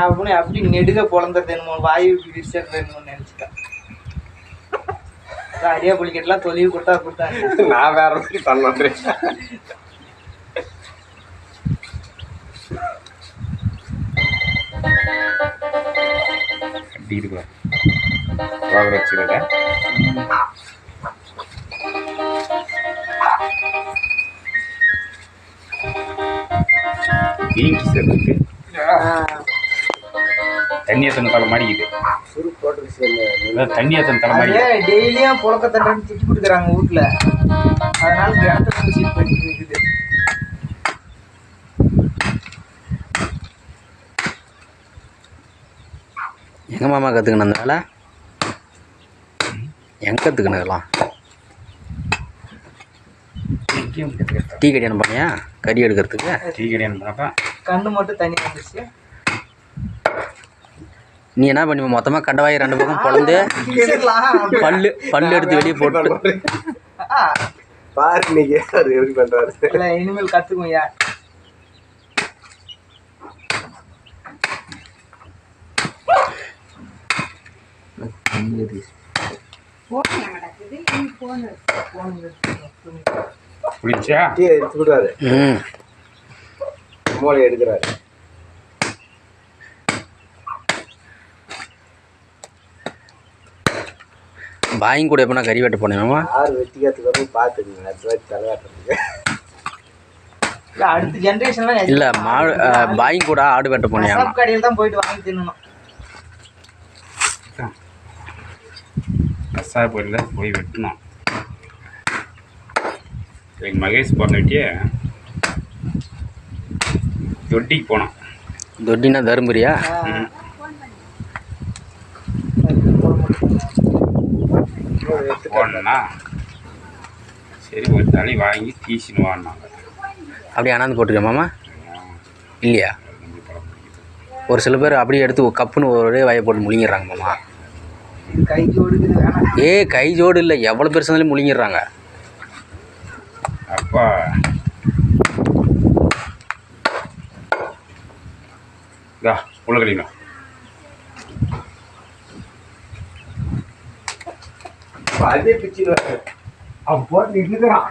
அவனே அப்படி நெடுக பொழந்துறது என்னமோ வாயு விரிச்சது என்னமோ நினைச்சிட்டேன். அடியா புளிக்கெட்டலாம் தொழில் கொடுத்தாங்க. நான் வேற மாதிரி பண்ணேன். அப்படி இருக்கு வச்சுருக்க தண்ணியை தண்ணி தலை மாடிக்குது. தண்ணியை தண்ணி தலை மாடி டெய்லியும் புழக்க தண்ணின்னு திட்டி கொடுக்குறாங்க வீட்டில். அதனால கிணத்துல சீட் பண்ணிட்டு இருக்குது. எங்க மாமா கற்றுக்கணும் அந்த வேலை? எங்கே கற்றுக்கணுலாம்? டீ கல்யாணம் பண்ணியா கறி எடுக்கிறதுக்கு? டீ கல்யாணம் பண்ணப்பா கண்ணு மட்டும் தண்ணி வந்துச்சு. நீ என்ன பண்ணுவ? மொத்தமாக கண்டவாய் 2 பக்கம் பொழந்து பல்லு எடுத்து வெளியே போட்டு பாரு நீங்க எப்படி பண்றாரு. இனிமேல் கற்றுக்குவோம் யார். குளிச்சா டீ எடுத்து விடுவாரு. மூளை எடுக்கிறாரு. பாயும் கூட எப்படின்னா கறி வெட்ட போனேன். ஆறு வெட்டிக்கிறதுக்கு வந்து பார்த்துக்குங்க. அடுத்த தலையாட்டுறதுக்கு அடுத்த ஜென்ரேஷன்லாம் இல்லை பாயும் கூட ஆடு வெட்ட போனேன். கடையில் தான் போயிட்டு வாங்கி தின்னணும். கசாய பொருளில் போய் வெட்டணும். எங்கள் மகேஷ் போன வெட்டியே தொட்டிக்கு போனோம். தொட்டினா தருமபுரியா? போனா சரி ஒரு தலை வாங்கி தீசின்னு வாங்கினாங்க. அப்படியே அனாந்து போட்டுருக்க மாமா இல்லையா? ஒரு சில பேர் அப்படியே எடுத்து கப்புன்னு ஒரே வாயை போட்டு முழுங்கிடுறாங்க மாமா. கை ஜோடு கை ஜோடு இல்லை, எவ்வளோ பெருசு இருந்தாலும் முழுங்கிடுறாங்க. அப்பா உலகளினா அதே பிச்சு அவன் போட்டு நின்றுக்கிறான்.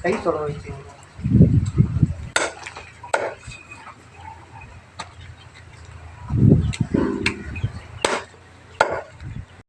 கை சொல்ல வச்சு